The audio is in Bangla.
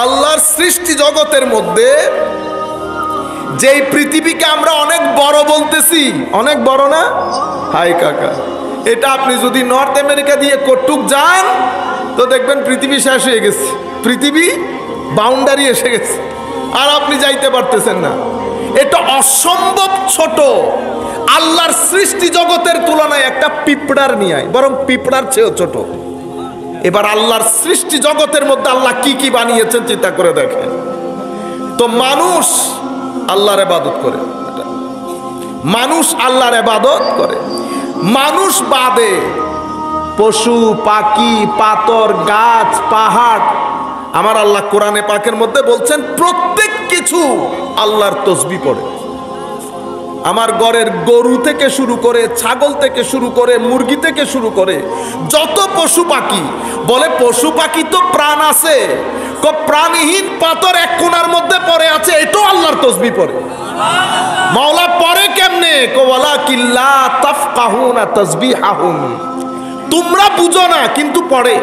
আল্লাহর সৃষ্টি জগতের মধ্যে যেই পৃথিবীকে আমরা অনেক বড় বলতেছি, অনেক বড় না? হাই কাকা, এটা আপনি যদি নর্থ আমেরিকা দিয়ে কটুক যান তো দেখবেন পৃথিবী শেষ হয়ে গেছে, পৃথিবী বাউন্ডারি এসে গেছে, আর আপনি যাইতে পারতেছেন না। এটা অসম্ভব ছোট। আল্লাহর সৃষ্টি জগতের তুলনায় একটা পিঁপড়ার নিয়ে, বরং পিঁপড়ার চেয়েও ছোট। এবার আল্লাহর সৃষ্টি জগতের মধ্যে আল্লাহ কি কি বানিয়েছেন চিন্তা করে দেখেন তো। মানুষ আল্লাহর ইবাদত করে, মানুষ আল্লাহর ইবাদত করে। মানুষ বাদে পশু পাখি, পাথর, গাছ, পাহাড়, আমার আল্লাহ কোরআনে পাকের মধ্যে বলছেন প্রত্যেক কিছু আল্লাহর তসবিহ পড়ে। আমার ঘরের গরু থেকে শুরু করে, ছাগল থেকে শুরু করে, মুরগি থেকে শুরু করে যত পশু পাখি, বলে পশু পাখি তো প্রাণ আছে, প্রাণহীন পাথর এক কোণার মধ্যে পড়ে আছে, এটাও আল্লাহর তসবিহ পড়ে। মাওলা পড়ে কেমনে? ওয়ালাকিল্লা তাফকাহুনা তাসবিহাহুম, তোমরা বুঝো না কিন্তু পড়ে।